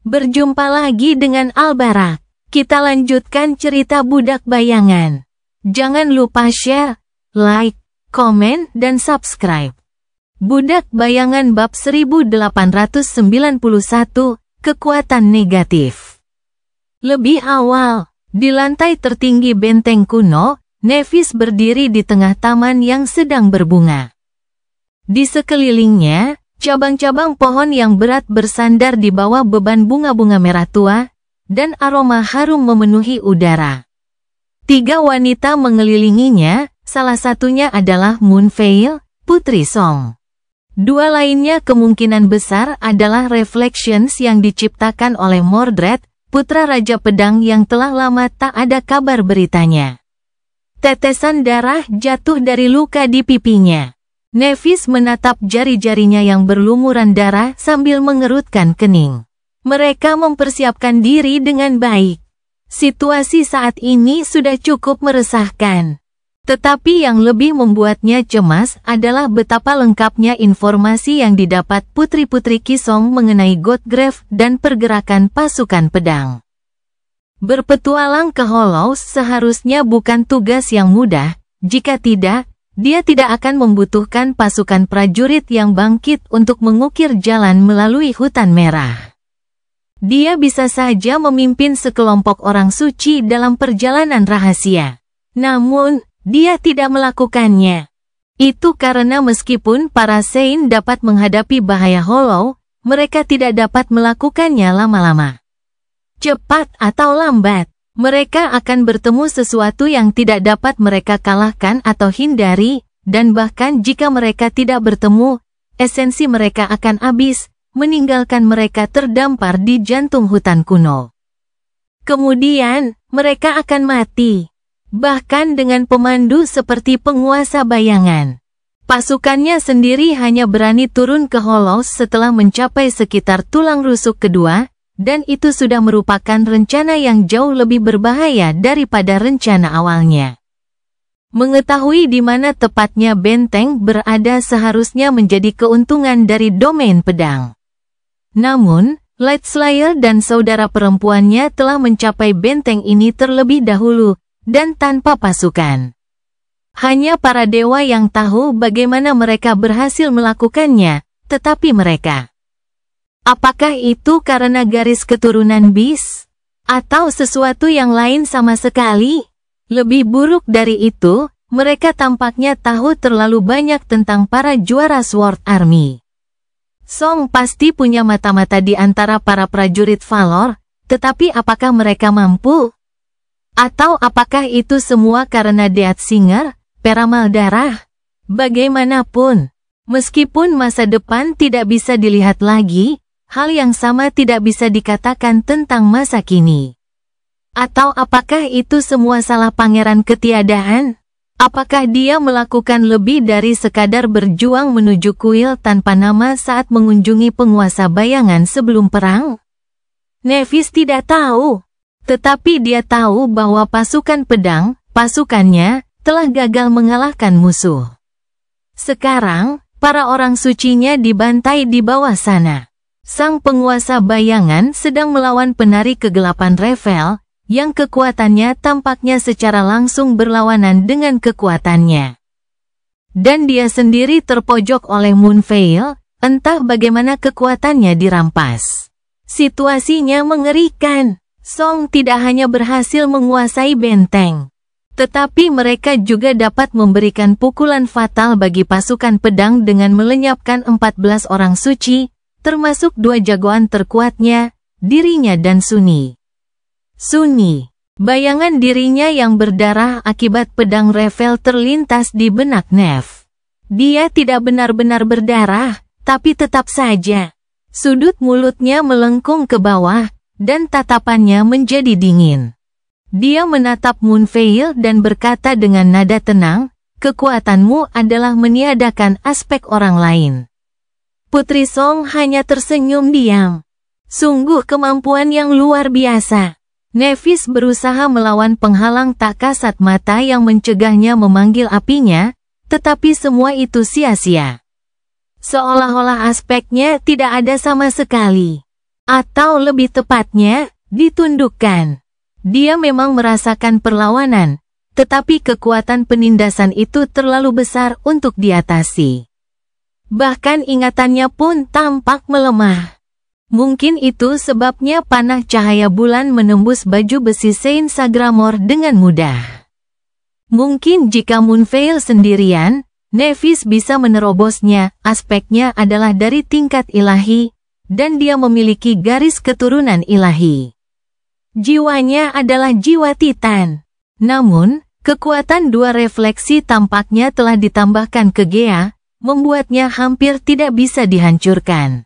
Berjumpa lagi dengan Albarak. Kita lanjutkan cerita Budak Bayangan. Jangan lupa share, like, komen, dan subscribe. Budak Bayangan bab 1891, Kekuatan Negatif. Lebih awal, di lantai tertinggi benteng kuno, Nevis berdiri di tengah taman yang sedang berbunga. Di sekelilingnya, cabang-cabang pohon yang berat bersandar di bawah beban bunga-bunga merah tua, dan aroma harum memenuhi udara. 3 wanita mengelilinginya, salah satunya adalah Moonveil, Putri Song. 2 lainnya kemungkinan besar adalah Reflections yang diciptakan oleh Mordred, putra Raja Pedang yang telah lama tak ada kabar beritanya. Tetesan darah jatuh dari luka di pipinya. Nevis menatap jari-jarinya yang berlumuran darah sambil mengerutkan kening. Mereka mempersiapkan diri dengan baik. Situasi saat ini sudah cukup meresahkan. Tetapi yang lebih membuatnya cemas adalah betapa lengkapnya informasi yang didapat putri-putri Kisong mengenai Godgrave dan pergerakan pasukan pedang. Berpetualang ke Hollows seharusnya bukan tugas yang mudah, jika tidak, dia tidak akan membutuhkan pasukan prajurit yang bangkit untuk mengukir jalan melalui hutan merah. Dia bisa saja memimpin sekelompok orang suci dalam perjalanan rahasia. Namun, dia tidak melakukannya. Itu karena meskipun para Saint dapat menghadapi bahaya Hollow, mereka tidak dapat melakukannya lama-lama. Cepat atau lambat, mereka akan bertemu sesuatu yang tidak dapat mereka kalahkan atau hindari, dan bahkan jika mereka tidak bertemu, esensi mereka akan habis, meninggalkan mereka terdampar di jantung hutan kuno. Kemudian, mereka akan mati. Bahkan dengan pemandu seperti penguasa bayangan. Pasukannya sendiri hanya berani turun ke Hollows setelah mencapai sekitar tulang rusuk kedua, dan itu sudah merupakan rencana yang jauh lebih berbahaya daripada rencana awalnya. Mengetahui di mana tepatnya benteng berada seharusnya menjadi keuntungan dari domain pedang. Namun, Lightslayer dan saudara perempuannya telah mencapai benteng ini terlebih dahulu, dan tanpa pasukan. Hanya para dewa yang tahu bagaimana mereka berhasil melakukannya, tetapi mereka. Apakah itu karena garis keturunan Beast? Atau sesuatu yang lain sama sekali? Lebih buruk dari itu, mereka tampaknya tahu terlalu banyak tentang para juara Sword Army. Song pasti punya mata-mata di antara para prajurit Valor, tetapi apakah mereka mampu? Atau apakah itu semua karena Deathsinger, peramal darah? Bagaimanapun, meskipun masa depan tidak bisa dilihat lagi, hal yang sama tidak bisa dikatakan tentang masa kini. Atau apakah itu semua salah Pangeran Ketiadaan? Apakah dia melakukan lebih dari sekadar berjuang menuju kuil tanpa nama saat mengunjungi penguasa bayangan sebelum perang? Nevis tidak tahu. Tetapi dia tahu bahwa pasukan pedang, pasukannya, telah gagal mengalahkan musuh. Sekarang, para orang sucinya dibantai di bawah sana. Sang penguasa bayangan sedang melawan penari kegelapan Revel, yang kekuatannya tampaknya secara langsung berlawanan dengan kekuatannya. Dan dia sendiri terpojok oleh Moonveil, entah bagaimana kekuatannya dirampas. Situasinya mengerikan. Song tidak hanya berhasil menguasai benteng, tetapi mereka juga dapat memberikan pukulan fatal bagi pasukan pedang dengan melenyapkan 14 orang suci, termasuk 2 jagoan terkuatnya, dirinya dan Sunny. Sunny, bayangan dirinya yang berdarah akibat pedang Revel terlintas di benak Nev. Dia tidak benar-benar berdarah, tapi tetap saja. Sudut mulutnya melengkung ke bawah, dan tatapannya menjadi dingin. Dia menatap Moonveil dan berkata dengan nada tenang, kekuatanmu adalah meniadakan aspek orang lain. Putri Song hanya tersenyum diam. Sungguh kemampuan yang luar biasa. Nevis berusaha melawan penghalang tak kasat mata yang mencegahnya memanggil apinya, tetapi semua itu sia-sia. Seolah-olah aspeknya tidak ada sama sekali. Atau lebih tepatnya, ditundukkan. Dia memang merasakan perlawanan, tetapi kekuatan penindasan itu terlalu besar untuk diatasi. Bahkan ingatannya pun tampak melemah. Mungkin itu sebabnya panah cahaya bulan menembus baju besi Saint Sagramor dengan mudah. Mungkin jika Moonveil sendirian, Nephis bisa menerobosnya. Aspeknya adalah dari tingkat ilahi, dan dia memiliki garis keturunan ilahi. Jiwanya adalah jiwa Titan. Namun, kekuatan dua refleksi tampaknya telah ditambahkan ke Gea, membuatnya hampir tidak bisa dihancurkan.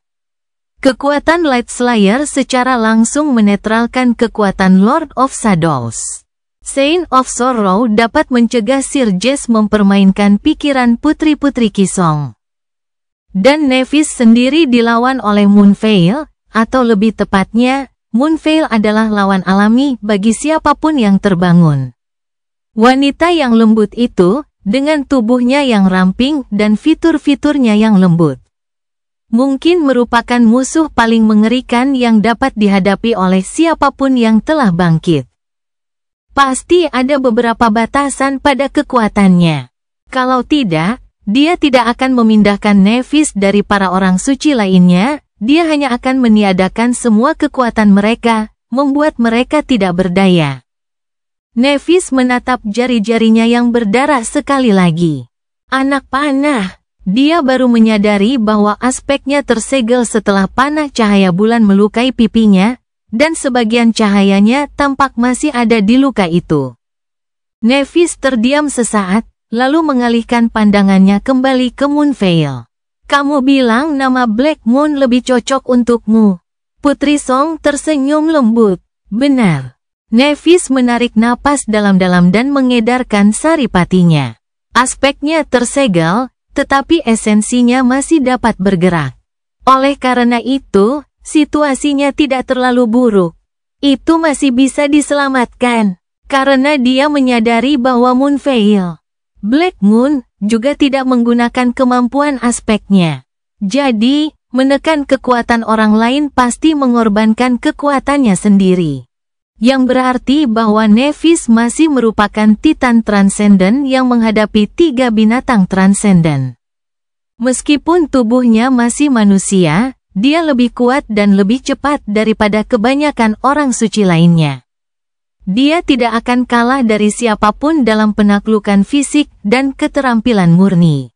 Kekuatan Light Slayer secara langsung menetralkan kekuatan Lord of Shadows. Saint of Sorrow dapat mencegah Sir Jas mempermainkan pikiran putri-putri Kisong. Dan Nephis sendiri dilawan oleh Moonveil, atau lebih tepatnya, Moonveil adalah lawan alami bagi siapapun yang terbangun. Wanita yang lembut itu, dengan tubuhnya yang ramping dan fitur-fiturnya yang lembut, mungkin merupakan musuh paling mengerikan yang dapat dihadapi oleh siapapun yang telah bangkit. Pasti ada beberapa batasan pada kekuatannya. Kalau tidak, dia tidak akan memindahkan Nephis dari para orang suci lainnya. Dia hanya akan meniadakan semua kekuatan mereka, membuat mereka tidak berdaya. Nephis menatap jari-jarinya yang berdarah sekali lagi. Anak panah. Dia baru menyadari bahwa aspeknya tersegel setelah panah cahaya bulan melukai pipinya, dan sebagian cahayanya tampak masih ada di luka itu. Nephis terdiam sesaat, lalu mengalihkan pandangannya kembali ke Moonveil. Kamu bilang nama Black Moon lebih cocok untukmu. Putri Song tersenyum lembut. Benar. Nephis menarik napas dalam-dalam dan mengedarkan saripatinya. Aspeknya tersegel, tetapi esensinya masih dapat bergerak. Oleh karena itu, situasinya tidak terlalu buruk. Itu masih bisa diselamatkan, karena dia menyadari bahwa Moonveil, Black Moon, juga tidak menggunakan kemampuan aspeknya. Jadi, menekan kekuatan orang lain pasti mengorbankan kekuatannya sendiri. Yang berarti bahwa Nephis masih merupakan Titan Transcendent yang menghadapi 3 binatang Transcendent. Meskipun tubuhnya masih manusia, dia lebih kuat dan lebih cepat daripada kebanyakan orang suci lainnya. Dia tidak akan kalah dari siapapun dalam penaklukan fisik dan keterampilan murni.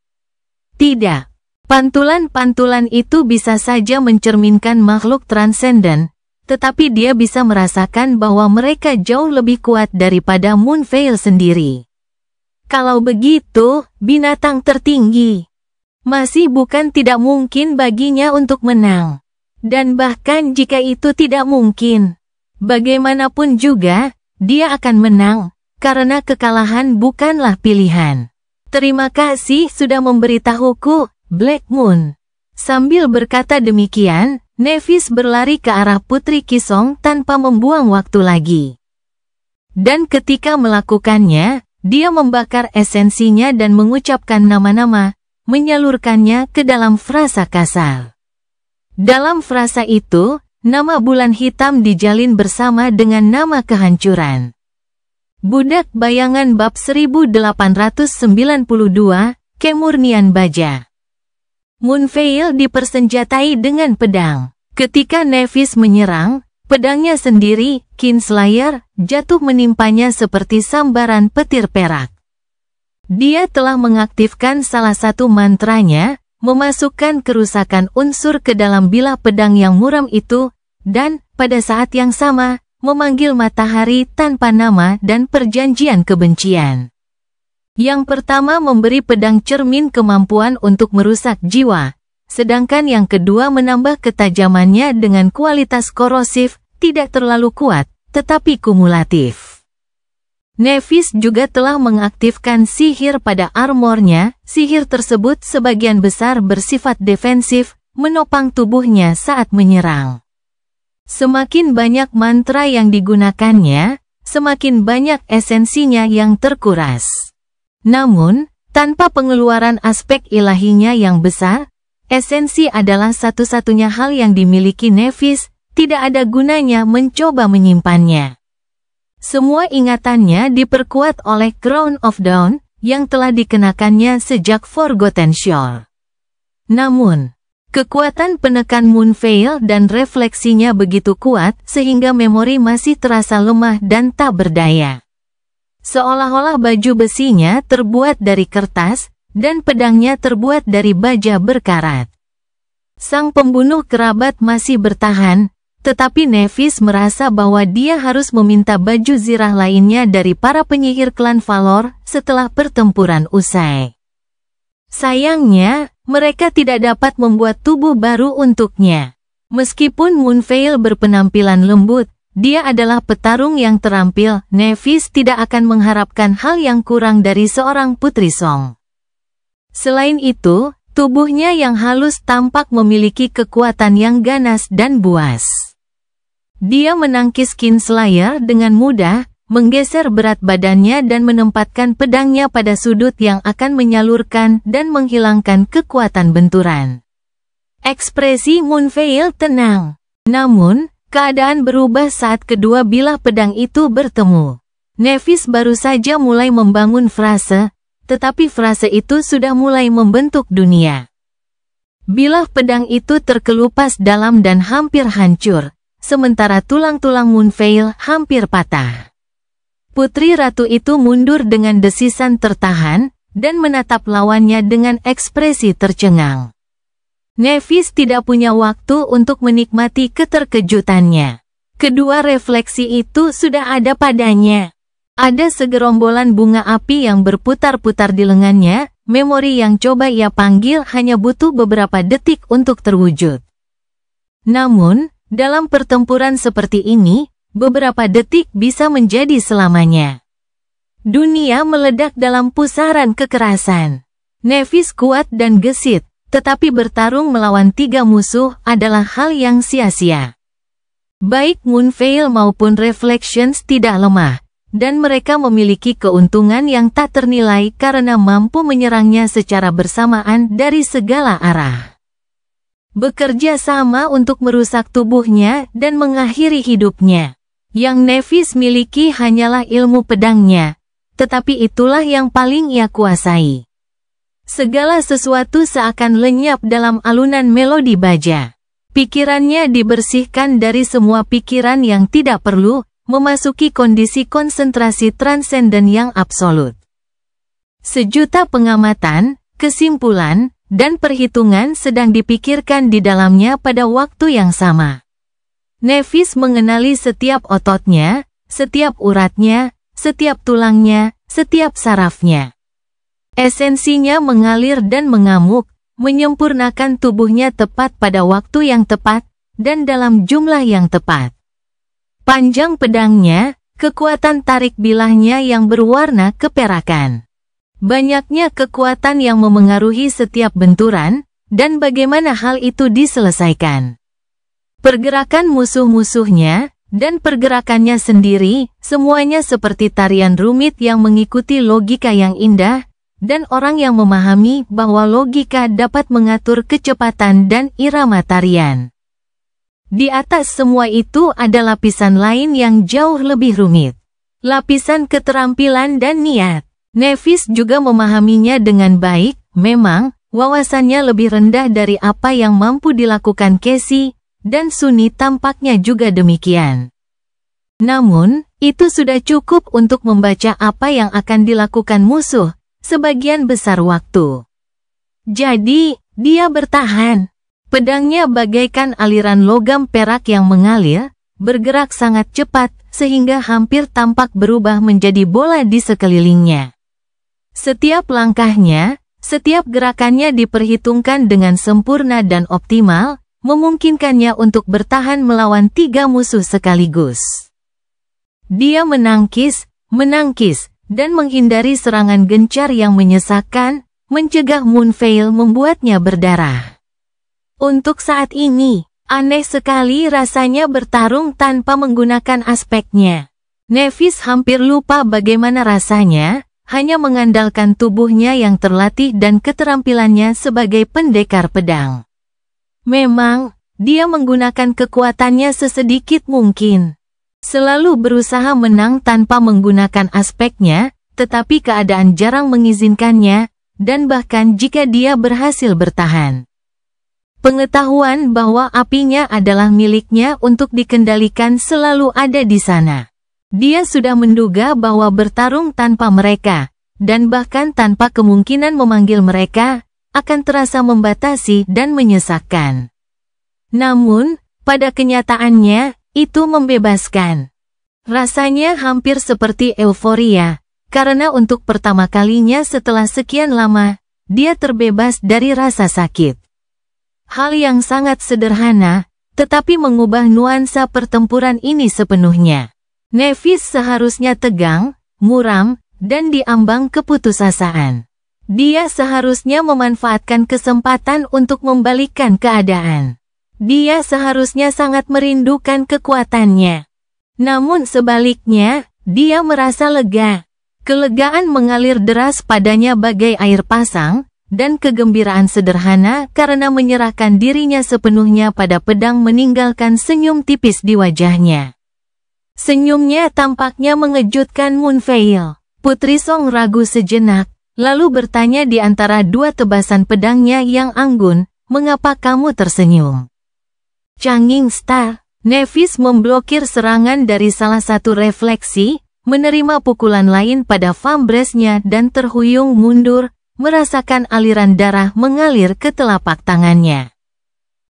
Tidak. Pantulan-pantulan itu bisa saja mencerminkan makhluk transenden, tetapi dia bisa merasakan bahwa mereka jauh lebih kuat daripada Moonveil sendiri. Kalau begitu, binatang tertinggi masih bukan tidak mungkin baginya untuk menang. Dan bahkan jika itu tidak mungkin, bagaimanapun juga, dia akan menang, karena kekalahan bukanlah pilihan. Terima kasih sudah memberitahuku, Black Moon. Sambil berkata demikian, Nephis berlari ke arah Putri Kisong tanpa membuang waktu lagi. Dan ketika melakukannya, dia membakar esensinya dan mengucapkan nama-nama, menyalurkannya ke dalam frasa kasar. Dalam frasa itu, nama bulan hitam dijalin bersama dengan nama kehancuran. Budak Bayangan bab 1892, Kemurnian Baja. Moonveil dipersenjatai dengan pedang. Ketika Nephis menyerang, pedangnya sendiri, Kinslayer, jatuh menimpanya seperti sambaran petir perak. Dia telah mengaktifkan salah satu mantranya, memasukkan kerusakan unsur ke dalam bilah pedang yang muram itu, dan, pada saat yang sama, memanggil matahari tanpa nama dan perjanjian kebencian. Yang pertama memberi pedang cermin kemampuan untuk merusak jiwa, sedangkan yang kedua menambah ketajamannya dengan kualitas korosif, tidak terlalu kuat, tetapi kumulatif. Nephis juga telah mengaktifkan sihir pada armornya. Sihir tersebut sebagian besar bersifat defensif, menopang tubuhnya saat menyerang. Semakin banyak mantra yang digunakannya, semakin banyak esensinya yang terkuras. Namun, tanpa pengeluaran aspek ilahinya yang besar, esensi adalah satu-satunya hal yang dimiliki Nephis, tidak ada gunanya mencoba menyimpannya. Semua ingatannya diperkuat oleh Crown of Dawn yang telah dikenakannya sejak Forgotten Shore. Namun, kekuatan penekan Moonveil dan refleksinya begitu kuat sehingga memori masih terasa lemah dan tak berdaya. Seolah-olah baju besinya terbuat dari kertas, dan pedangnya terbuat dari baja berkarat. Sang pembunuh kerabat masih bertahan, tetapi Nevis merasa bahwa dia harus meminta baju zirah lainnya dari para penyihir klan Valor setelah pertempuran usai. Sayangnya, mereka tidak dapat membuat tubuh baru untuknya. Meskipun Moonveil berpenampilan lembut, dia adalah petarung yang terampil. Nevis tidak akan mengharapkan hal yang kurang dari seorang putri Song. Selain itu, tubuhnya yang halus tampak memiliki kekuatan yang ganas dan buas. Dia menangkis Kinslayer dengan mudah, menggeser berat badannya dan menempatkan pedangnya pada sudut yang akan menyalurkan dan menghilangkan kekuatan benturan. Ekspresi Moonveil tenang. Namun, keadaan berubah saat kedua bilah pedang itu bertemu. Nevis baru saja mulai membangun frase, tetapi frase itu sudah mulai membentuk dunia. Bilah pedang itu terkelupas dalam dan hampir hancur, sementara tulang-tulang Moonveil hampir patah. Putri Ratu itu mundur dengan desisan tertahan, dan menatap lawannya dengan ekspresi tercengang. Nevis tidak punya waktu untuk menikmati keterkejutannya. Kedua refleksi itu sudah ada padanya. Ada segerombolan bunga api yang berputar-putar di lengannya, memori yang coba ia panggil hanya butuh beberapa detik untuk terwujud. Namun, dalam pertempuran seperti ini, beberapa detik bisa menjadi selamanya. Dunia meledak dalam pusaran kekerasan. Nevis kuat dan gesit, tetapi bertarung melawan 3 musuh adalah hal yang sia-sia. Baik Moonveil maupun Reflections tidak lemah, dan mereka memiliki keuntungan yang tak ternilai karena mampu menyerangnya secara bersamaan dari segala arah. Bekerja sama untuk merusak tubuhnya dan mengakhiri hidupnya. Yang Nevis miliki hanyalah ilmu pedangnya, tetapi itulah yang paling ia kuasai. Segala sesuatu seakan lenyap dalam alunan melodi baja. Pikirannya dibersihkan dari semua pikiran yang tidak perlu, memasuki kondisi konsentrasi transenden yang absolut. Sejuta pengamatan, kesimpulan, dan perhitungan sedang dipikirkan di dalamnya pada waktu yang sama. Nevis mengenali setiap ototnya, setiap uratnya, setiap tulangnya, setiap sarafnya. Esensinya mengalir dan mengamuk, menyempurnakan tubuhnya tepat pada waktu yang tepat, dan dalam jumlah yang tepat. Panjang pedangnya, kekuatan tarik bilahnya yang berwarna keperakan. Banyaknya kekuatan yang memengaruhi setiap benturan, dan bagaimana hal itu diselesaikan. Pergerakan musuh-musuhnya, dan pergerakannya sendiri, semuanya seperti tarian rumit yang mengikuti logika yang indah, dan orang yang memahami bahwa logika dapat mengatur kecepatan dan irama tarian. Di atas semua itu ada lapisan lain yang jauh lebih rumit. Lapisan keterampilan dan niat. Nevis juga memahaminya dengan baik, memang, wawasannya lebih rendah dari apa yang mampu dilakukan Cassie, dan Sunny tampaknya juga demikian. Namun, itu sudah cukup untuk membaca apa yang akan dilakukan musuh, sebagian besar waktu. Jadi, dia bertahan. Pedangnya bagaikan aliran logam perak yang mengalir, bergerak sangat cepat, sehingga hampir tampak berubah menjadi bola di sekelilingnya. Setiap langkahnya, setiap gerakannya diperhitungkan dengan sempurna dan optimal, memungkinkannya untuk bertahan melawan 3 musuh sekaligus. Dia menangkis, dan menghindari serangan gencar yang menyesakkan, mencegah Moonveil membuatnya berdarah. Untuk saat ini, aneh sekali rasanya bertarung tanpa menggunakan aspeknya. Nevis hampir lupa bagaimana rasanya, hanya mengandalkan tubuhnya yang terlatih dan keterampilannya sebagai pendekar pedang. Memang, dia menggunakan kekuatannya sesedikit mungkin. Selalu berusaha menang tanpa menggunakan aspeknya, tetapi keadaan jarang mengizinkannya, dan bahkan jika dia berhasil bertahan. Pengetahuan bahwa apinya adalah miliknya untuk dikendalikan selalu ada di sana. Dia sudah menduga bahwa bertarung tanpa mereka, dan bahkan tanpa kemungkinan memanggil mereka, akan terasa membatasi dan menyesakkan. Namun, pada kenyataannya, itu membebaskan. Rasanya hampir seperti euforia, karena untuk pertama kalinya setelah sekian lama, dia terbebas dari rasa sakit. Hal yang sangat sederhana, tetapi mengubah nuansa pertempuran ini sepenuhnya. Nevis seharusnya tegang, muram, dan diambang keputusasaan. Dia seharusnya memanfaatkan kesempatan untuk membalikkan keadaan. Dia seharusnya sangat merindukan kekuatannya. Namun sebaliknya, dia merasa lega. Kelegaan mengalir deras padanya bagai air pasang, dan kegembiraan sederhana karena menyerahkan dirinya sepenuhnya pada pedang meninggalkan senyum tipis di wajahnya. Senyumnya tampaknya mengejutkan Moonveil. Putri Song ragu sejenak, lalu bertanya di antara dua tebasan pedangnya yang anggun, "Mengapa kamu tersenyum?" Changing Star, Nevis memblokir serangan dari salah satu refleksi, menerima pukulan lain pada vambrace-nya dan terhuyung mundur, merasakan aliran darah mengalir ke telapak tangannya.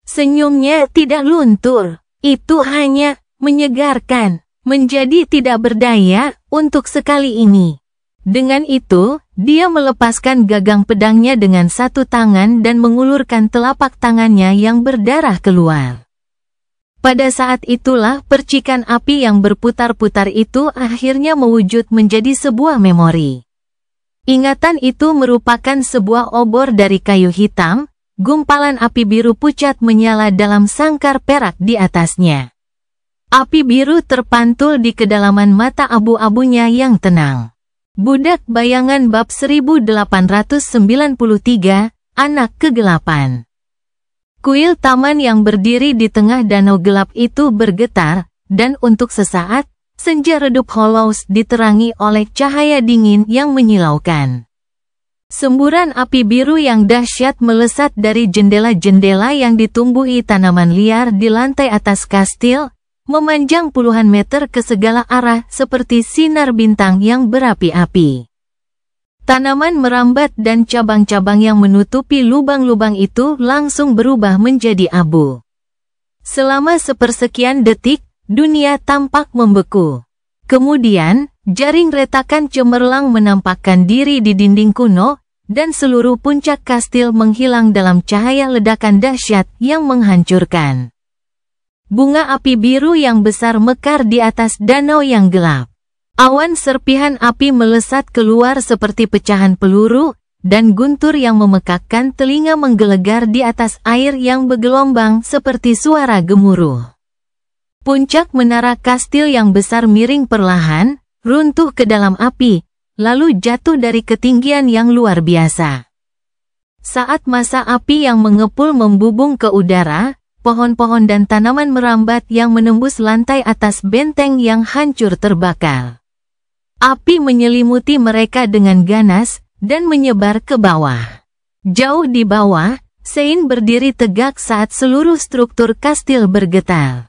Senyumnya tidak luntur, itu hanya menyegarkan, menjadi tidak berdaya untuk sekali ini. Dengan itu, dia melepaskan gagang pedangnya dengan satu tangan dan mengulurkan telapak tangannya yang berdarah keluar. Pada saat itulah percikan api yang berputar-putar itu akhirnya mewujud menjadi sebuah memori. Ingatan itu merupakan sebuah obor dari kayu hitam, gumpalan api biru pucat menyala dalam sangkar perak di atasnya. Api biru terpantul di kedalaman mata abu-abunya yang tenang. Budak Bayangan bab 1893, Anak Kegelapan. Kuil taman yang berdiri di tengah danau gelap itu bergetar, dan untuk sesaat, senja redup Hollows diterangi oleh cahaya dingin yang menyilaukan. Semburan api biru yang dahsyat melesat dari jendela-jendela yang ditumbuhi tanaman liar di lantai atas kastil, memanjang puluhan meter ke segala arah seperti sinar bintang yang berapi-api. Tanaman merambat dan cabang-cabang yang menutupi lubang-lubang itu langsung berubah menjadi abu. Selama sepersekian detik, dunia tampak membeku. Kemudian, jaring retakan cemerlang menampakkan diri di dinding kuno, dan seluruh puncak kastil menghilang dalam cahaya ledakan dahsyat yang menghancurkan. Bunga api biru yang besar mekar di atas danau yang gelap. Awan serpihan api melesat keluar seperti pecahan peluru, dan guntur yang memekakkan telinga menggelegar di atas air yang bergelombang seperti suara gemuruh. Puncak menara kastil yang besar miring perlahan, runtuh ke dalam api, lalu jatuh dari ketinggian yang luar biasa. Saat massa api yang mengepul membubung ke udara, pohon-pohon dan tanaman merambat yang menembus lantai atas benteng yang hancur terbakar. Api menyelimuti mereka dengan ganas, dan menyebar ke bawah. Jauh di bawah, Sein berdiri tegak saat seluruh struktur kastil bergetar.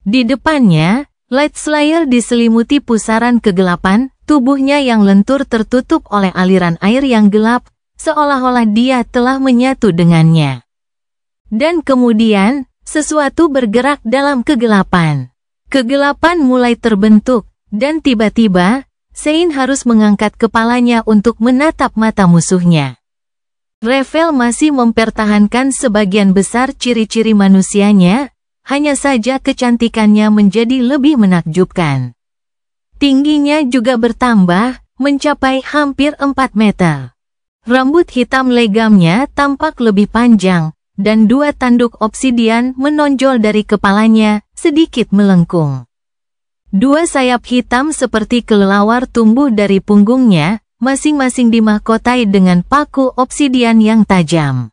Di depannya, Lightslayer diselimuti pusaran kegelapan, tubuhnya yang lentur tertutup oleh aliran air yang gelap, seolah-olah dia telah menyatu dengannya. Dan kemudian, sesuatu bergerak dalam kegelapan. Kegelapan mulai terbentuk, dan tiba-tiba, Sein harus mengangkat kepalanya untuk menatap mata musuhnya. Revel masih mempertahankan sebagian besar ciri-ciri manusianya, hanya saja kecantikannya menjadi lebih menakjubkan. Tingginya juga bertambah, mencapai hampir 4 meter. Rambut hitam legamnya tampak lebih panjang, dan dua tanduk obsidian menonjol dari kepalanya, sedikit melengkung. Dua sayap hitam seperti kelelawar tumbuh dari punggungnya, masing-masing dimahkotai dengan paku obsidian yang tajam.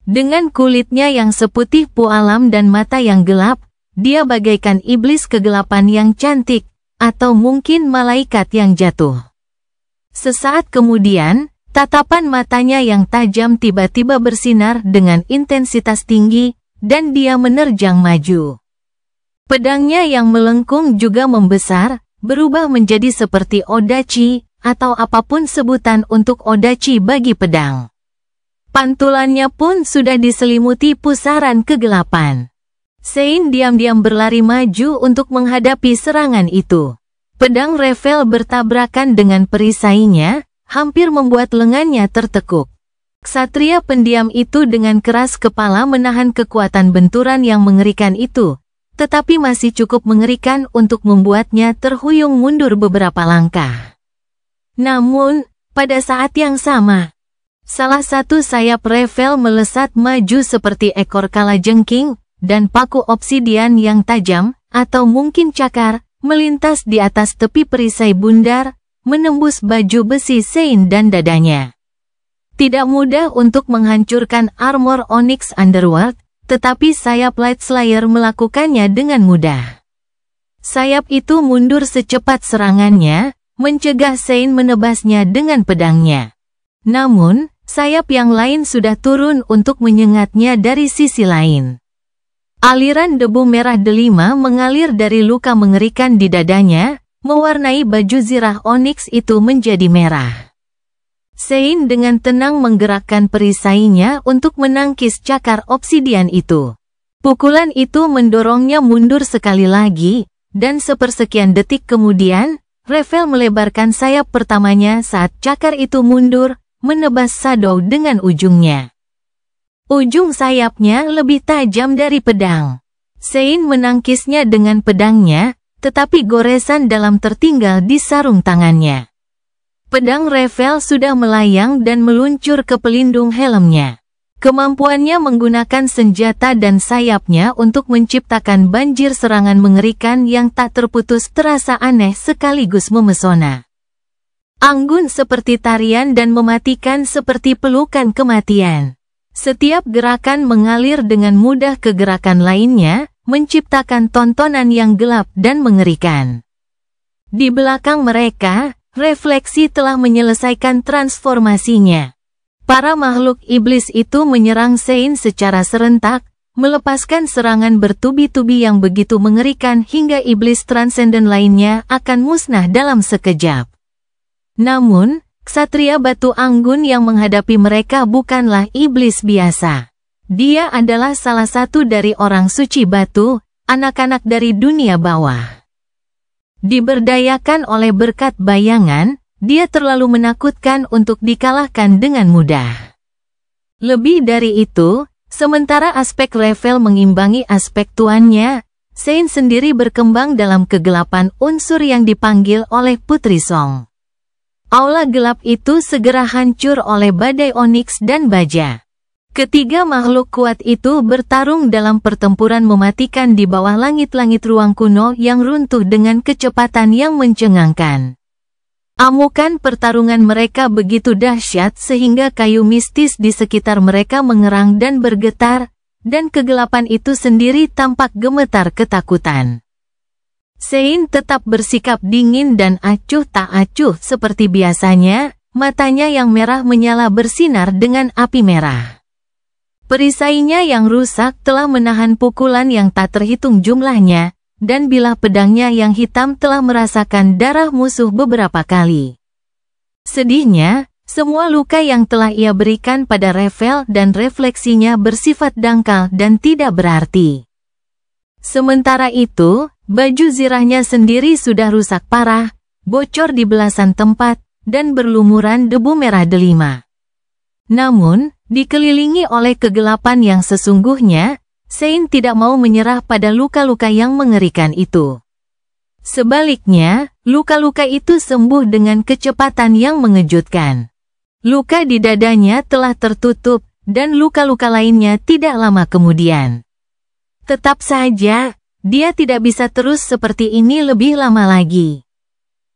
Dengan kulitnya yang seputih pualam dan mata yang gelap, dia bagaikan iblis kegelapan yang cantik, atau mungkin malaikat yang jatuh. Sesaat kemudian, tatapan matanya yang tajam tiba-tiba bersinar dengan intensitas tinggi, dan dia menerjang maju. Pedangnya yang melengkung juga membesar, berubah menjadi seperti odachi, atau apapun sebutan untuk odachi bagi pedang. Pantulannya pun sudah diselimuti pusaran kegelapan. Sein diam-diam berlari maju untuk menghadapi serangan itu. Pedang Revel bertabrakan dengan perisainya, hampir membuat lengannya tertekuk. Ksatria pendiam itu dengan keras kepala menahan kekuatan benturan yang mengerikan itu, tetapi masih cukup mengerikan untuk membuatnya terhuyung mundur beberapa langkah. Namun, pada saat yang sama, salah satu sayap Revel melesat maju seperti ekor kalajengking, dan paku obsidian yang tajam, atau mungkin cakar, melintas di atas tepi perisai bundar, menembus baju besi Sein dan dadanya. Tidak mudah untuk menghancurkan armor Onyx Underworld, tetapi sayap Light Slayer melakukannya dengan mudah. Sayap itu mundur secepat serangannya, mencegah Sein menebasnya dengan pedangnya. Namun, sayap yang lain sudah turun untuk menyengatnya dari sisi lain. Aliran debu merah delima mengalir dari luka mengerikan di dadanya, mewarnai baju zirah onyx itu menjadi merah. Sein dengan tenang menggerakkan perisainya untuk menangkis cakar obsidian itu. Pukulan itu mendorongnya mundur sekali lagi, dan sepersekian detik kemudian, Revel melebarkan sayap pertamanya saat cakar itu mundur, menebas Shadow dengan ujungnya. Ujung sayapnya lebih tajam dari pedang. Sein menangkisnya dengan pedangnya, tetapi goresan dalam tertinggal di sarung tangannya. Pedang Revel sudah melayang dan meluncur ke pelindung helmnya. Kemampuannya menggunakan senjata dan sayapnya untuk menciptakan banjir serangan mengerikan yang tak terputus terasa aneh sekaligus memesona. Anggun seperti tarian dan mematikan seperti pelukan kematian. Setiap gerakan mengalir dengan mudah ke gerakan lainnya, menciptakan tontonan yang gelap dan mengerikan. Di belakang mereka, refleksi telah menyelesaikan transformasinya. Para makhluk iblis itu menyerang Sein secara serentak, melepaskan serangan bertubi-tubi yang begitu mengerikan hingga iblis transenden lainnya akan musnah dalam sekejap. Namun, Ksatria Batu Anggun yang menghadapi mereka bukanlah iblis biasa. Dia adalah salah satu dari orang suci batu, anak-anak dari dunia bawah. Diberdayakan oleh berkat bayangan, dia terlalu menakutkan untuk dikalahkan dengan mudah. Lebih dari itu, sementara aspek Revel mengimbangi aspek tuannya, Sein sendiri berkembang dalam kegelapan unsur yang dipanggil oleh Putri Song. Aula gelap itu segera hancur oleh badai onyx dan baja. Ketiga makhluk kuat itu bertarung dalam pertempuran mematikan di bawah langit-langit ruang kuno yang runtuh dengan kecepatan yang mencengangkan. Amukan pertarungan mereka begitu dahsyat sehingga kayu mistis di sekitar mereka mengerang dan bergetar, dan kegelapan itu sendiri tampak gemetar ketakutan. Sein tetap bersikap dingin dan acuh tak acuh seperti biasanya, matanya yang merah menyala bersinar dengan api merah. Perisainya yang rusak telah menahan pukulan yang tak terhitung jumlahnya, dan bilah pedangnya yang hitam telah merasakan darah musuh beberapa kali. Sedihnya, semua luka yang telah ia berikan pada Revel dan refleksinya bersifat dangkal dan tidak berarti. Sementara itu, baju zirahnya sendiri sudah rusak parah, bocor di belasan tempat, dan berlumuran debu merah delima. Namun, dikelilingi oleh kegelapan yang sesungguhnya, Sein tidak mau menyerah pada luka-luka yang mengerikan itu. Sebaliknya, luka-luka itu sembuh dengan kecepatan yang mengejutkan. Luka di dadanya telah tertutup, dan luka-luka lainnya tidak lama kemudian. Tetap saja, dia tidak bisa terus seperti ini lebih lama lagi.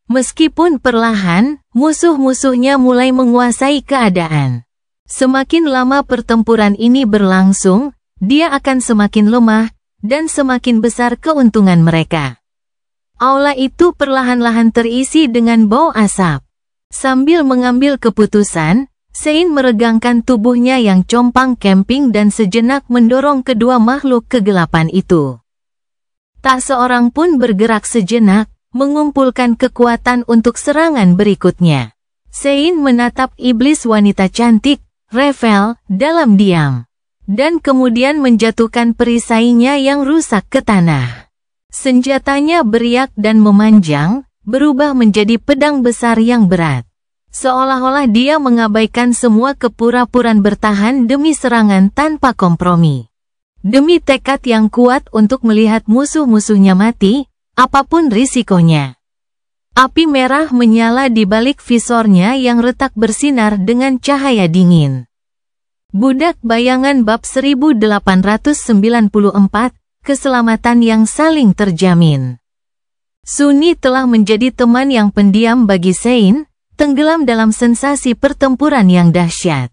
Meskipun perlahan, musuh-musuhnya mulai menguasai keadaan. Semakin lama pertempuran ini berlangsung, dia akan semakin lemah, dan semakin besar keuntungan mereka. Aula itu perlahan-lahan terisi dengan bau asap. Sambil mengambil keputusan, Sein meregangkan tubuhnya yang compang camping dan sejenak mendorong kedua makhluk kegelapan itu. Tak seorang pun bergerak sejenak, mengumpulkan kekuatan untuk serangan berikutnya. Sein menatap iblis wanita cantik, Revel, dalam diam. Dan kemudian menjatuhkan perisainya yang rusak ke tanah. Senjatanya beriak dan memanjang, berubah menjadi pedang besar yang berat. Seolah-olah dia mengabaikan semua kepura-puraan bertahan demi serangan tanpa kompromi. Demi tekad yang kuat untuk melihat musuh-musuhnya mati, apapun risikonya. Api merah menyala di balik visornya yang retak bersinar dengan cahaya dingin. Budak Bayangan bab 1894, keselamatan yang saling terjamin. Sunni telah menjadi teman yang pendiam bagi Sein, tenggelam dalam sensasi pertempuran yang dahsyat.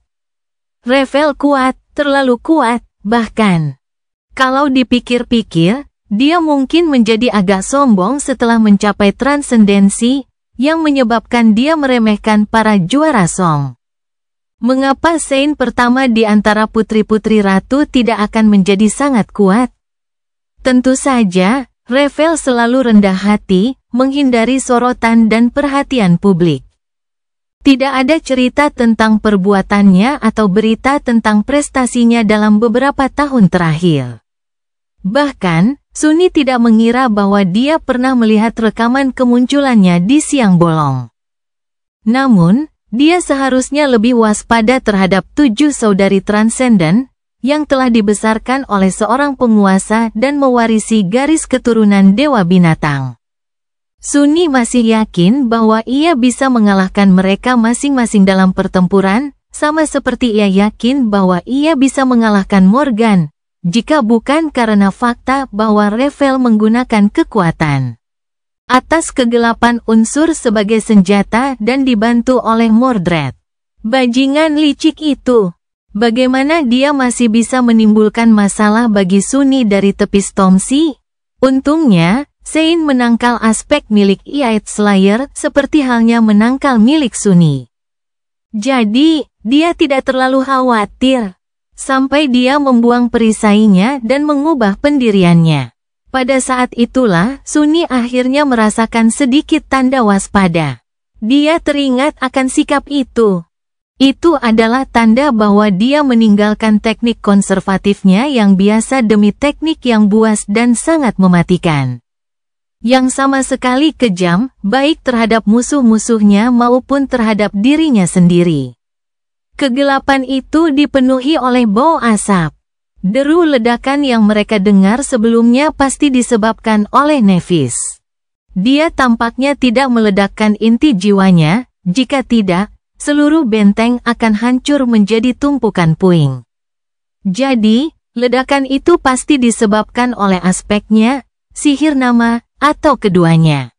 Revel kuat, terlalu kuat, bahkan. Kalau dipikir-pikir, dia mungkin menjadi agak sombong setelah mencapai transendensi, yang menyebabkan dia meremehkan para juara Song. Mengapa Sein pertama di antara putri-putri ratu tidak akan menjadi sangat kuat? Tentu saja, Revel selalu rendah hati, menghindari sorotan dan perhatian publik. Tidak ada cerita tentang perbuatannya atau berita tentang prestasinya dalam beberapa tahun terakhir. Bahkan, Sunni tidak mengira bahwa dia pernah melihat rekaman kemunculannya di siang bolong. Namun, dia seharusnya lebih waspada terhadap 7 saudari transenden, yang telah dibesarkan oleh seorang penguasa dan mewarisi garis keturunan Dewa Binatang. Sunni masih yakin bahwa ia bisa mengalahkan mereka masing-masing dalam pertempuran, sama seperti ia yakin bahwa ia bisa mengalahkan Morgan, jika bukan karena fakta bahwa Revel menggunakan kekuatan atas kegelapan unsur sebagai senjata dan dibantu oleh Mordred. Bajingan licik itu. Bagaimana dia masih bisa menimbulkan masalah bagi Sunni dari tepis Tomsi? Untungnya, Sein menangkal aspek milik Iait Slayer seperti halnya menangkal milik Sunni. Jadi, dia tidak terlalu khawatir. Sampai dia membuang perisainya dan mengubah pendiriannya. Pada saat itulah, Sunni akhirnya merasakan sedikit tanda waspada. Dia teringat akan sikap itu. Itu adalah tanda bahwa dia meninggalkan teknik konservatifnya yang biasa demi teknik yang buas dan sangat mematikan. Yang sama sekali kejam, baik terhadap musuh-musuhnya maupun terhadap dirinya sendiri. Kegelapan itu dipenuhi oleh bau asap. Deru ledakan yang mereka dengar sebelumnya pasti disebabkan oleh Nephis. Dia tampaknya tidak meledakkan inti jiwanya, jika tidak, seluruh benteng akan hancur menjadi tumpukan puing. Jadi, ledakan itu pasti disebabkan oleh aspeknya, sihir nama, atau keduanya.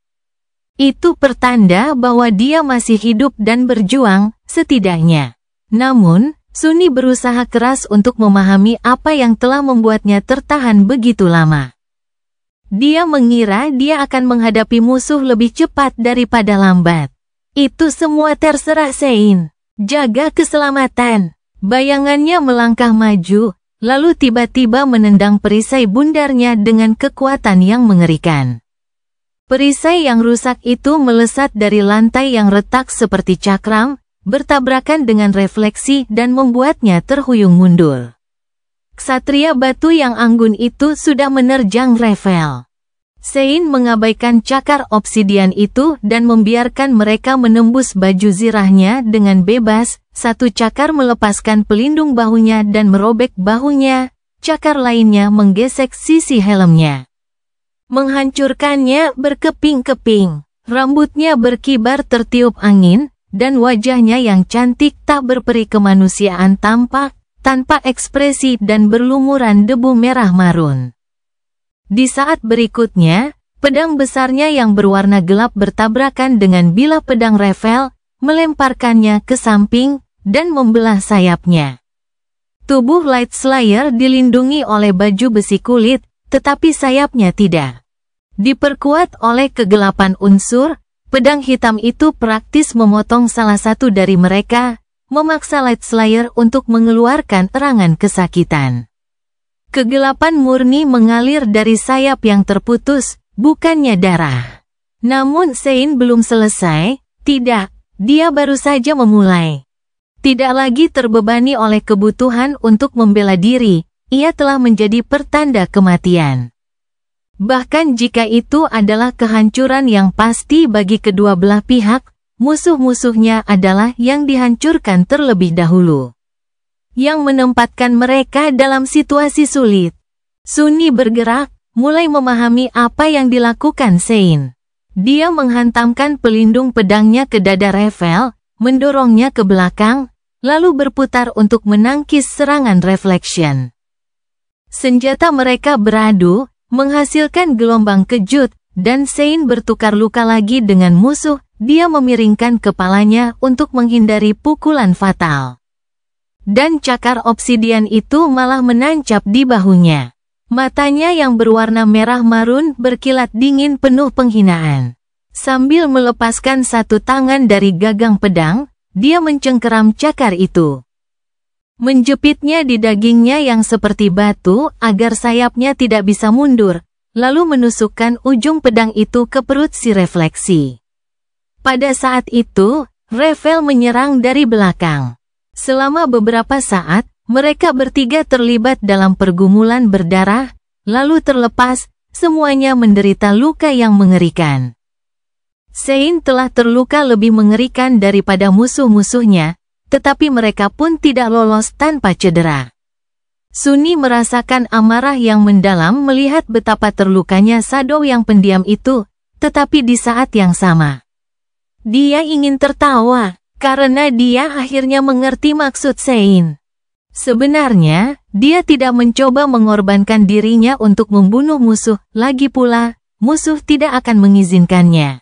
Itu pertanda bahwa dia masih hidup dan berjuang, setidaknya. Namun, Sunni berusaha keras untuk memahami apa yang telah membuatnya tertahan begitu lama. Dia mengira dia akan menghadapi musuh lebih cepat daripada lambat. Itu semua terserah Sein. Jaga keselamatan. Bayangannya melangkah maju, lalu tiba-tiba menendang perisai bundarnya dengan kekuatan yang mengerikan. Perisai yang rusak itu melesat dari lantai yang retak seperti cakram, bertabrakan dengan refleksi dan membuatnya terhuyung mundur. Ksatria batu yang anggun itu sudah menerjang Revel. Sein mengabaikan cakar obsidian itu dan membiarkan mereka menembus baju zirahnya dengan bebas. Satu cakar melepaskan pelindung bahunya dan merobek bahunya, cakar lainnya menggesek sisi helmnya. Menghancurkannya berkeping-keping. Rambutnya berkibar tertiup angin, dan wajahnya yang cantik tak berperi kemanusiaan tampak, tanpa ekspresi dan berlumuran debu merah marun. Di saat berikutnya, pedang besarnya yang berwarna gelap bertabrakan dengan bilah pedang Revel, melemparkannya ke samping, dan membelah sayapnya. Tubuh Light Slayer dilindungi oleh baju besi kulit, tetapi sayapnya tidak. Diperkuat oleh kegelapan unsur, pedang hitam itu praktis memotong salah satu dari mereka, memaksa Light Slayer untuk mengeluarkan erangan kesakitan. Kegelapan murni mengalir dari sayap yang terputus, bukannya darah. Namun Sein belum selesai, tidak, dia baru saja memulai. Tidak lagi terbebani oleh kebutuhan untuk membela diri, ia telah menjadi pertanda kematian. Bahkan jika itu adalah kehancuran yang pasti bagi kedua belah pihak, musuh-musuhnya adalah yang dihancurkan terlebih dahulu, yang menempatkan mereka dalam situasi sulit. Sunni bergerak, mulai memahami apa yang dilakukan Sein. Dia menghantamkan pelindung pedangnya ke dada Revel, mendorongnya ke belakang, lalu berputar untuk menangkis serangan Reflection. Senjata mereka beradu, menghasilkan gelombang kejut, dan Sein bertukar luka lagi dengan musuh. Dia memiringkan kepalanya untuk menghindari pukulan fatal. Dan cakar obsidian itu malah menancap di bahunya. Matanya yang berwarna merah marun berkilat dingin penuh penghinaan. Sambil melepaskan satu tangan dari gagang pedang, dia mencengkeram cakar itu. Menjepitnya di dagingnya yang seperti batu agar sayapnya tidak bisa mundur, lalu menusukkan ujung pedang itu ke perut si Refleksi. Pada saat itu, Revel menyerang dari belakang. Selama beberapa saat, mereka bertiga terlibat dalam pergumulan berdarah, lalu terlepas, semuanya menderita luka yang mengerikan. Sein telah terluka lebih mengerikan daripada musuh-musuhnya, tetapi mereka pun tidak lolos tanpa cedera. Sunni merasakan amarah yang mendalam melihat betapa terlukanya Shadow yang pendiam itu, tetapi di saat yang sama, dia ingin tertawa, karena dia akhirnya mengerti maksud Sein. Sebenarnya, dia tidak mencoba mengorbankan dirinya untuk membunuh musuh, lagi pula, musuh tidak akan mengizinkannya.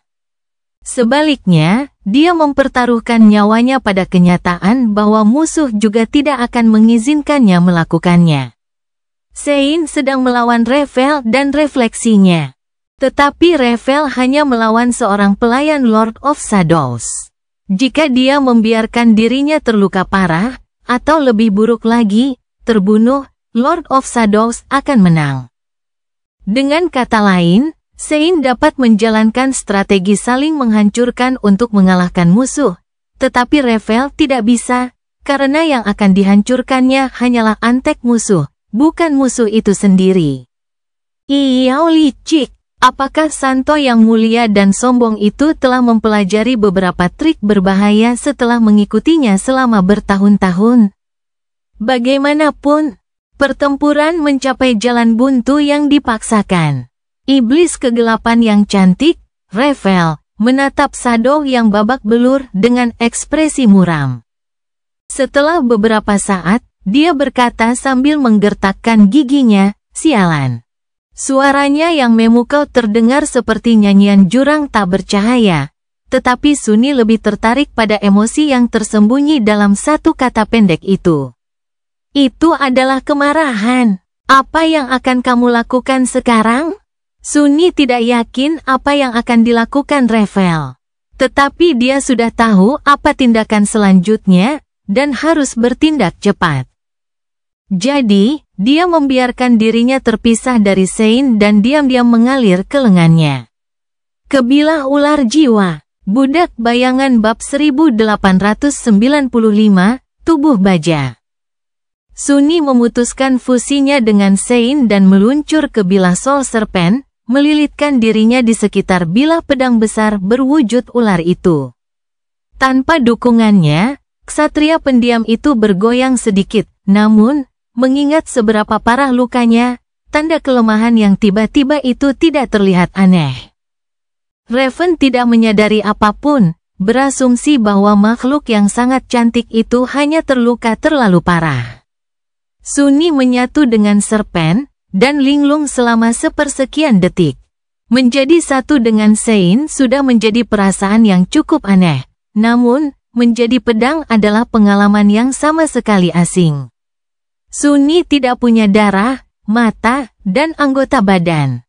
Sebaliknya, dia mempertaruhkan nyawanya pada kenyataan bahwa musuh juga tidak akan mengizinkannya melakukannya. Sein sedang melawan Revel dan refleksinya. Tetapi Revel hanya melawan seorang pelayan Lord of Shadows. Jika dia membiarkan dirinya terluka parah, atau lebih buruk lagi, terbunuh, Lord of Shadows akan menang. Dengan kata lain, Sein dapat menjalankan strategi saling menghancurkan untuk mengalahkan musuh, tetapi Revel tidak bisa, karena yang akan dihancurkannya hanyalah antek musuh, bukan musuh itu sendiri. Yao licik. Apakah Santo yang mulia dan sombong itu telah mempelajari beberapa trik berbahaya setelah mengikutinya selama bertahun-tahun? Bagaimanapun, pertempuran mencapai jalan buntu yang dipaksakan. Iblis kegelapan yang cantik, Revel, menatap Shadow yang babak belur dengan ekspresi muram. Setelah beberapa saat, dia berkata sambil menggertakkan giginya, "Sialan." Suaranya yang memukau terdengar seperti nyanyian jurang tak bercahaya, tetapi Sunni lebih tertarik pada emosi yang tersembunyi dalam satu kata pendek itu. Itu adalah kemarahan. Apa yang akan kamu lakukan sekarang? Sunni tidak yakin apa yang akan dilakukan Revel. Tetapi dia sudah tahu apa tindakan selanjutnya, dan harus bertindak cepat. Jadi, dia membiarkan dirinya terpisah dari Sein dan diam-diam mengalir ke lengannya. Kebilah ular jiwa, budak bayangan bab 1895, tubuh baja. Sunni memutuskan fusinya dengan Sein dan meluncur ke bilah Soul Serpent, melilitkan dirinya di sekitar bilah pedang besar berwujud ular itu. Tanpa dukungannya, ksatria pendiam itu bergoyang sedikit, namun, mengingat seberapa parah lukanya, tanda kelemahan yang tiba-tiba itu tidak terlihat aneh. Raven tidak menyadari apapun, berasumsi bahwa makhluk yang sangat cantik itu hanya terluka terlalu parah. Sunni menyatu dengan Serpent, dan linglung selama sepersekian detik. Menjadi satu dengan Sein sudah menjadi perasaan yang cukup aneh, namun, menjadi pedang adalah pengalaman yang sama sekali asing. Sunni tidak punya darah, mata, dan anggota badan.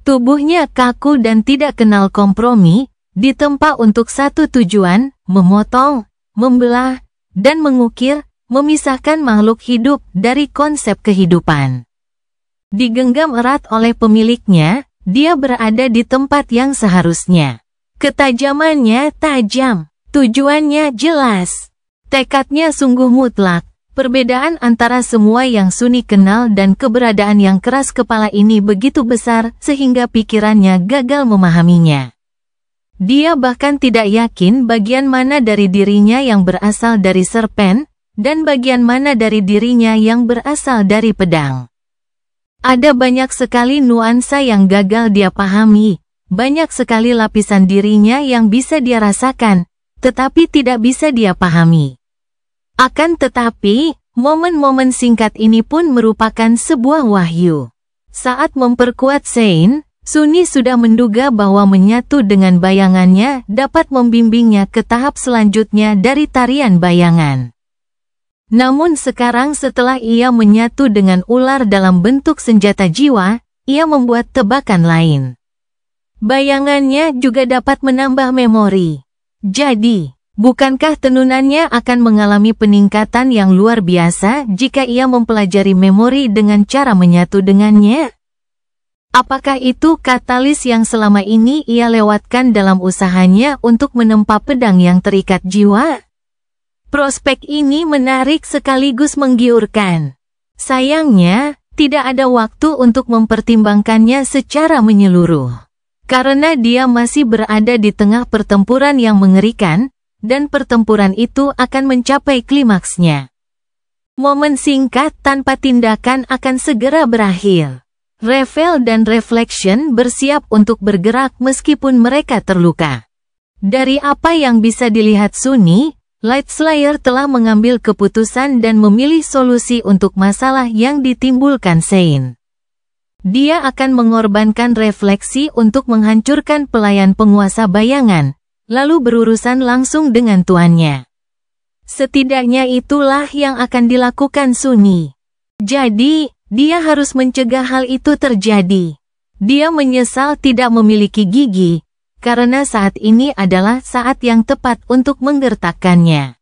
Tubuhnya kaku dan tidak kenal kompromi, ditempa untuk satu tujuan, memotong, membelah, dan mengukir, memisahkan makhluk hidup dari konsep kehidupan. Digenggam erat oleh pemiliknya, dia berada di tempat yang seharusnya. Ketajamannya tajam, tujuannya jelas, tekadnya sungguh mutlak. Perbedaan antara semua yang Sunni kenal dan keberadaan yang keras kepala ini begitu besar sehingga pikirannya gagal memahaminya. Dia bahkan tidak yakin bagian mana dari dirinya yang berasal dari serpen, dan bagian mana dari dirinya yang berasal dari pedang. Ada banyak sekali nuansa yang gagal dia pahami, banyak sekali lapisan dirinya yang bisa dia rasakan, tetapi tidak bisa dia pahami. Akan tetapi, momen-momen singkat ini pun merupakan sebuah wahyu. Saat memperkuat Sein, Sunni sudah menduga bahwa menyatu dengan bayangannya dapat membimbingnya ke tahap selanjutnya dari tarian bayangan. Namun sekarang setelah ia menyatu dengan ular dalam bentuk senjata jiwa, ia membuat tebakan lain. Bayangannya juga dapat menambah memori. Jadi, bukankah tenunannya akan mengalami peningkatan yang luar biasa jika ia mempelajari memori dengan cara menyatu dengannya? Apakah itu katalis yang selama ini ia lewatkan dalam usahanya untuk menempa pedang yang terikat jiwa? Prospek ini menarik sekaligus menggiurkan. Sayangnya, tidak ada waktu untuk mempertimbangkannya secara menyeluruh. Karena dia masih berada di tengah pertempuran yang mengerikan, dan pertempuran itu akan mencapai klimaksnya. Momen singkat tanpa tindakan akan segera berakhir. Revel dan Reflection bersiap untuk bergerak meskipun mereka terluka. Dari apa yang bisa dilihat Sunni, Lightslayer telah mengambil keputusan dan memilih solusi untuk masalah yang ditimbulkan Sein. Dia akan mengorbankan refleksi untuk menghancurkan pelayan penguasa bayangan, lalu berurusan langsung dengan tuannya. Setidaknya itulah yang akan dilakukan Sunni. Jadi, dia harus mencegah hal itu terjadi. Dia menyesal tidak memiliki gigi, karena saat ini adalah saat yang tepat untuk menggertakkannya.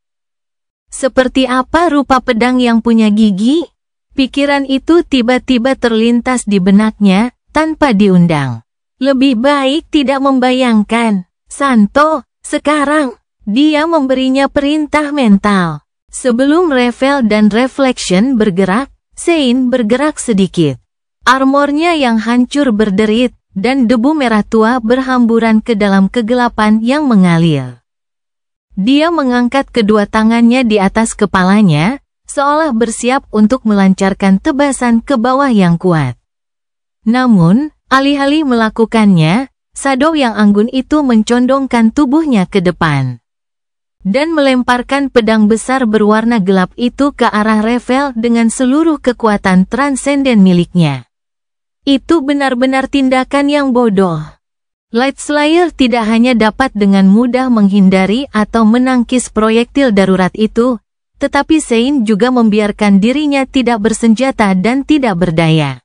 Seperti apa rupa pedang yang punya gigi? Pikiran itu tiba-tiba terlintas di benaknya, tanpa diundang. Lebih baik tidak membayangkan. Santo, sekarang, dia memberinya perintah mental. Sebelum Revel dan Reflection bergerak, Sein bergerak sedikit. Armornya yang hancur berderit, dan debu merah tua berhamburan ke dalam kegelapan yang mengalir. Dia mengangkat kedua tangannya di atas kepalanya, seolah bersiap untuk melancarkan tebasan ke bawah yang kuat. Namun, alih-alih melakukannya, Shadow yang anggun itu mencondongkan tubuhnya ke depan dan melemparkan pedang besar berwarna gelap itu ke arah Revel dengan seluruh kekuatan transenden miliknya. Itu benar-benar tindakan yang bodoh. Lightslayer tidak hanya dapat dengan mudah menghindari atau menangkis proyektil darurat itu, tetapi Sein juga membiarkan dirinya tidak bersenjata dan tidak berdaya.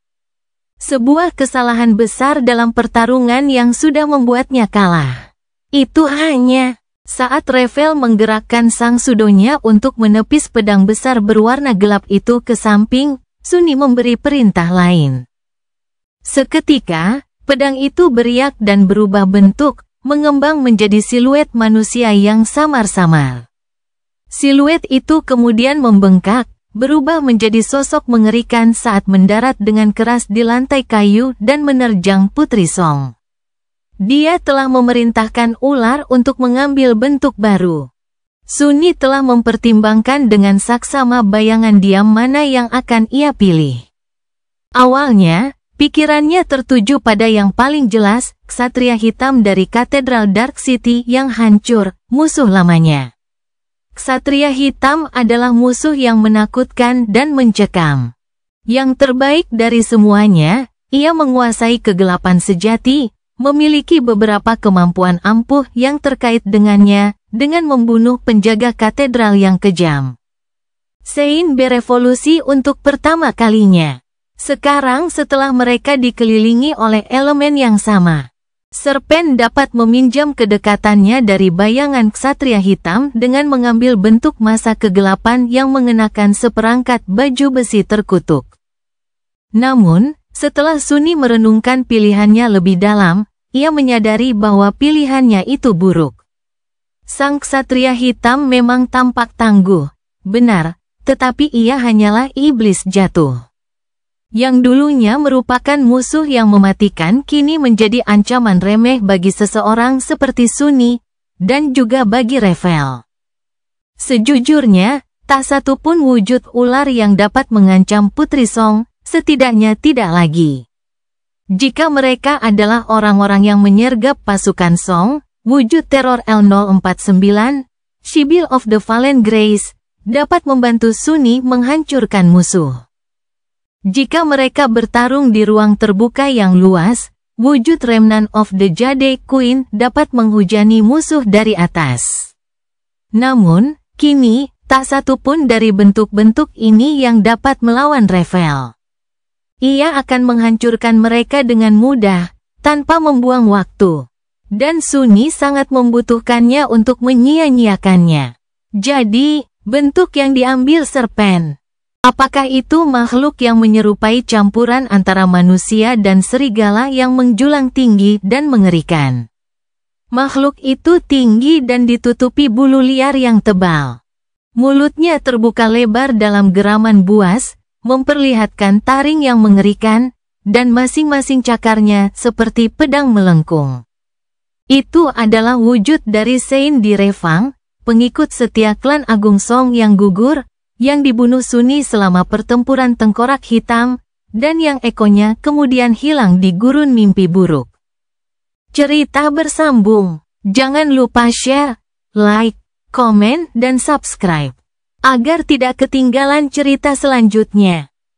Sebuah kesalahan besar dalam pertarungan yang sudah membuatnya kalah. Itu hanya saat Revel menggerakkan sang sudonya untuk menepis pedang besar berwarna gelap itu ke samping, Sunni memberi perintah lain. Seketika, pedang itu beriak dan berubah bentuk, mengembang menjadi siluet manusia yang samar-samar. Siluet itu kemudian membengkak, berubah menjadi sosok mengerikan saat mendarat dengan keras di lantai kayu dan menerjang Putri Song. Dia telah memerintahkan ular untuk mengambil bentuk baru. Sunni telah mempertimbangkan dengan saksama bayangan diam mana yang akan ia pilih. Awalnya, pikirannya tertuju pada yang paling jelas, Ksatria Hitam dari Katedral Dark City yang hancur, musuh lamanya. Ksatria Hitam adalah musuh yang menakutkan dan mencekam. Yang terbaik dari semuanya, ia menguasai kegelapan sejati, memiliki beberapa kemampuan ampuh yang terkait dengannya, dengan membunuh penjaga katedral yang kejam. Sein berevolusi untuk pertama kalinya. Sekarang setelah mereka dikelilingi oleh elemen yang sama, Serpen dapat meminjam kedekatannya dari bayangan ksatria hitam dengan mengambil bentuk masa kegelapan yang mengenakan seperangkat baju besi terkutuk. Namun, setelah Sunni merenungkan pilihannya lebih dalam, ia menyadari bahwa pilihannya itu buruk. Sang ksatria hitam memang tampak tangguh, benar, tetapi ia hanyalah iblis jatuh. Yang dulunya merupakan musuh yang mematikan kini menjadi ancaman remeh bagi seseorang seperti Sunni, dan juga bagi Rafael. Sejujurnya, tak satu pun wujud ular yang dapat mengancam Putri Song, setidaknya tidak lagi. Jika mereka adalah orang-orang yang menyergap pasukan Song, wujud teror L049, Sibyl of the Fallen Grace, dapat membantu Sunni menghancurkan musuh. Jika mereka bertarung di ruang terbuka yang luas, wujud Remnant of the Jade Queen dapat menghujani musuh dari atas. Namun, kini, tak satu pun dari bentuk-bentuk ini yang dapat melawan Rafael. Ia akan menghancurkan mereka dengan mudah, tanpa membuang waktu. Dan Sunni sangat membutuhkannya untuk menyia-nyiakannya. Jadi, bentuk yang diambil Serpen. Apakah itu makhluk yang menyerupai campuran antara manusia dan serigala yang menjulang tinggi dan mengerikan? Makhluk itu tinggi dan ditutupi bulu liar yang tebal. Mulutnya terbuka lebar dalam geraman buas, memperlihatkan taring yang mengerikan, dan masing-masing cakarnya seperti pedang melengkung. Itu adalah wujud dari Sein di Revang, pengikut setia klan Agung Song yang gugur, yang dibunuh Sunni selama pertempuran tengkorak hitam, dan yang ekonya kemudian hilang di gurun mimpi buruk. Cerita bersambung. Jangan lupa share, like, komen, dan subscribe, agar tidak ketinggalan cerita selanjutnya.